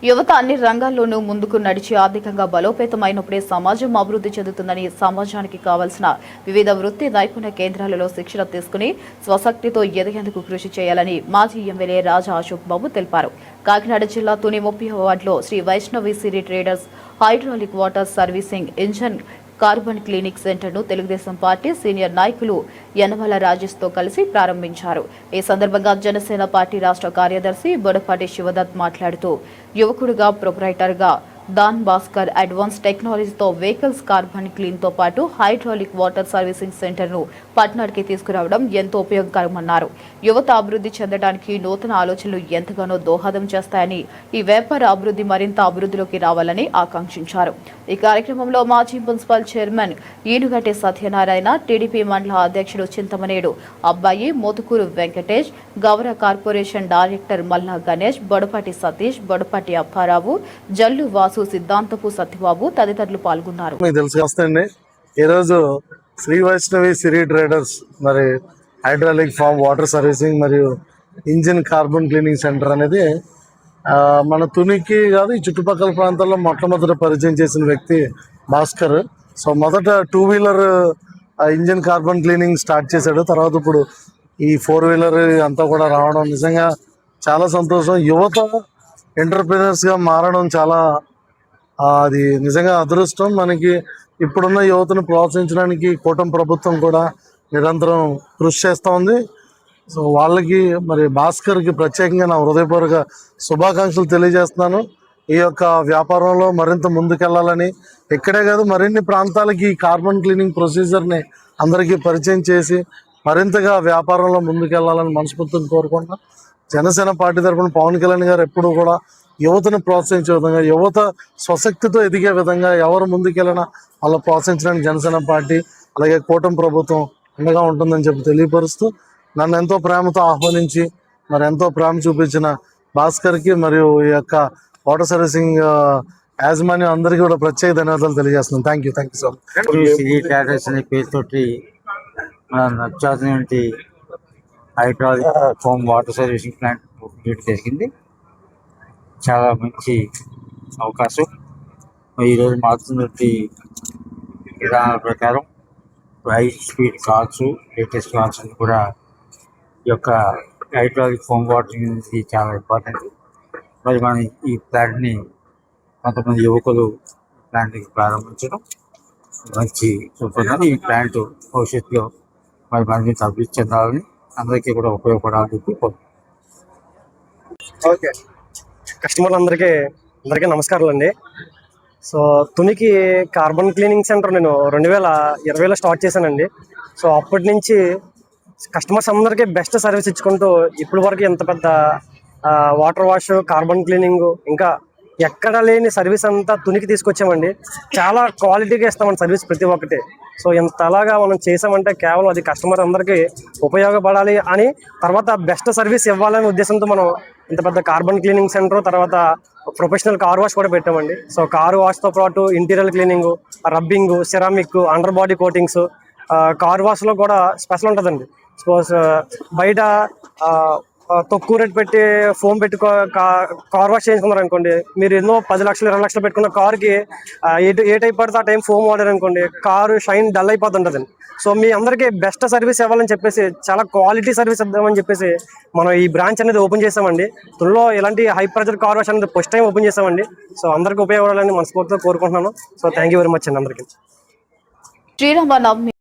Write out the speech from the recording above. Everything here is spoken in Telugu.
యువత అన్ని రంగాల్లోనూ ముందుకు నడిచి ఆర్థికంగా బలోపేతమైనప్పుడే సమాజం అభివృద్ధి చెందుతుందని, సమాజానికి కావాల్సిన వివిధ వృత్తి నైపుణ్య కేంద్రాలలో శిక్షణ తీసుకుని స్వశక్తితో ఎదిగేందుకు కృషి చేయాలని మాజీ ఎమ్మెల్యే రాజా అశోక్ బాబు తెలిపారు. కాకినాడ జిల్లా తుని 30వ వార్డులో Shri Vaishnavi Siri traders hydraulic water servicing engine carbon clinic సెంటర్ను తెలుగుదేశం పార్టీ సీనియర్ నాయకులు యనమల రాజేష్తో కలిసి ప్రారంభించారు. ఈ సందర్భంగా జనసేన పార్టీ రాష్ట్ర కార్యదర్శి బొడపాటి శివదత్ మాట్లాడుతూ యువకుడిగా ప్రొపరైటర్గా దాన్ భాస్కర్ అడ్వాన్స్ టెక్నాలజీతో వెహికల్స్ కార్బన్ క్లీన్ తో పాటు హైడ్రాలిక్ వాటర్ సర్వీసింగ్ సెంటర్ను పట్నాడికి తీసుకురావడం ఎంతో ఉపయోగకరమన్నారు. యువత అభివృద్ధి చెందడానికి నూతన ఆలోచనలు ఎంతగానో దోహదం చేస్తాయని, ఈ వ్యాపార అభివృద్ధి మరింత అభివృద్ధిలోకి రావాలని ఆకాంక్షించారు. ఈ కార్యక్రమంలో మాజీ municipal chairman Eenuganti Satyanarayana, TDP మండల అధ్యక్షుడు చింతమనేడు అబ్బాయి, మోతుకూరు వెంకటేష్, గౌర కార్పొరేషన్ డైరెక్టర్ మల్లా గణేష్, బొడపాటి సతీష్, బొడపాటి అప్పారావు, జల్లు వాసు, సిద్ధాంతపు సత్యబాబు తదితరులు పాల్గొన్నారు. ఈరోజు శ్రీ వైష్ణవి సిరి ట్రేడర్స్ మరి హైడ్రాలిక్ ఫామ్ వాటర్ సర్వీసింగ్ మరియు ఇంజిన్ కార్బన్ క్లీనింగ్ సెంటర్ అనేది మన తునికి కాదు, ఈ చుట్టుపక్కల ప్రాంతాల్లో మొట్టమొదట పరిచయం చేసిన వ్యక్తి భాస్కర్. సో మొదట 2 wheeler engine carbon cleaning start చేశాడు. తర్వాత ఇప్పుడు ఈ 4 వీలర్ అంతా కూడా రావడం నిజంగా చాలా సంతోషం. యువత ఎంటర్ప్రినర్స్గా మారడం చాలా అది నిజంగా అదృష్టం. మనకి ఇప్పుడున్న యువతను ప్రోత్సహించడానికి కూటమి ప్రభుత్వం కూడా నిరంతరం కృషి చేస్తూ ఉంది. సో వాళ్ళకి మరి భాస్కర్కి ప్రత్యేకంగా నా హృదయపూర్వక శుభాకాంక్షలు తెలియజేస్తున్నాను. ఈ యొక్క వ్యాపారంలో మరింత ముందుకెళ్లాలని, ఇక్కడే కాదు మరిన్ని ప్రాంతాలకి కార్బన్ క్లీనింగ్ ప్రొసీజర్ని అందరికీ పరిచయం చేసి మరింతగా వ్యాపారంలో ముందుకెళ్లాలని మనస్ఫూర్తిగా కోరుకుంటున్నాను. జనసేన పార్టీ తరఫున పవన్ కళ్యాణ్ గారు ఎప్పుడూ కూడా యువతను ప్రోత్సహించే విధంగా, యువత స్వశక్తితో ఎదిగే విధంగా ఎవరు ముందుకెళ్ళినా వాళ్ళని ప్రోత్సహించడానికి జనసేన పార్టీ అలాగే కూటమి ప్రభుత్వం అండగా ఉంటుందని చెప్పి తెలియపరుస్తూ, నన్ను ఎంతో ప్రేమతో ఆహ్వానించి మరి ఎంతో ప్రేమ చూపించిన భాస్కర్కి మరియు ఈ యొక్క వాటర్ సర్వీసింగ్ యాజమాన్యం అందరికీ కూడా ప్రత్యేక ధన్యవాదాలు తెలియజేస్తున్నాను. Thank you so much. పేరుతోటి నచ్చాల్సినటువంటి hydraulic farm water servicing plant జరిగింది. చాలా మంచి అవకాశం. ఈరోజు మారుతున్నటువంటి విధానాల ప్రకారం high speed cars, latest cars కూడా ఈ యొక్క హైడ్రాలిక్ ఫామ్ వాటర్ అనేది చాలా ఇంపార్టెంట్. మరి మన ఈ ప్లాంట్ని కొంతమంది యువకులు ప్లాంట్ని ప్రారంభించడం మంచి సూపర్. ఈ ప్లాంట్ భవిష్యత్తులో మరి మన మీద అభివృద్ధి చెందాలని, అందరికీ కూడా ఉపయోగపడాలని చెప్పి ఓకే. కస్టమర్లు అందరికీ నమస్కారాలు అండి. సో తునికి కార్బన్ క్లీనింగ్ సెంటర్ నేను 2020లో స్టార్ట్ చేశానండి. సో అప్పటి నుంచి కస్టమర్స్ అందరికీ బెస్ట్ సర్వీస్ ఇచ్చుకుంటూ ఇప్పటి వరకు ఎంత పెద్ద వాటర్ వాష్, కార్బన్ క్లీనింగ్, ఇంకా ఎక్కడ లేని సర్వీస్ అంతా తునికి తీసుకొచ్చామండి. చాలా క్వాలిటీగా ఇస్తామండి సర్వీస్ ప్రతి ఒక్కటి. సో ఇంతలాగా మనం చేసామంటే కేవలం అది కస్టమర్ అందరికీ ఉపయోగపడాలి అని, తర్వాత బెస్ట్ సర్వీస్ ఇవ్వాలనే ఉద్దేశంతో మనం ఇంత పెద్ద కార్బన్ క్లీనింగ్ సెంటర్, తర్వాత ప్రొఫెషనల్ కార్ వాష్ కూడా పెట్టామండి. సో కార్ వాష్తో పాటు interior cleaning, rubbing, ceramic, under body coatings, car వాష్లో కూడా స్పెషల్ ఉంటుందండి. సపోజ్ బయట తక్కువ రేట్ పెట్టి ఫోమ్ పెట్టి కార్ వాష్ చేయించుకున్నారు అనుకోండి, మీరు ఎన్నో 10 లక్షలు 20 లక్షలు పెట్టుకున్న కార్కి ఏ టైప్ పడితే ఆ టైం ఫోమ్ వాడారు అనుకోండి, కారు షైన్ డల్ అయిపోతుంటుందండి. సో మీ అందరికీ బెస్ట్ సర్వీస్ ఇవ్వాలని చెప్పేసి, చాలా క్వాలిటీ సర్వీస్ ఇద్దామని చెప్పేసి మనం ఈ బ్రాంచ్ అనేది ఓపెన్ చేసామండి. తుల్లో ఇలాంటి హై ప్రెజర్ కార్ వాష్ అనేది ఫస్ట్ టైం ఓపెన్ చేసామండి. సో అందరికీ ఉపయోగపడాలని మనస్ఫూర్తిగా కోరుకుంటున్నాను. So thank you very much అండి అందరికీ.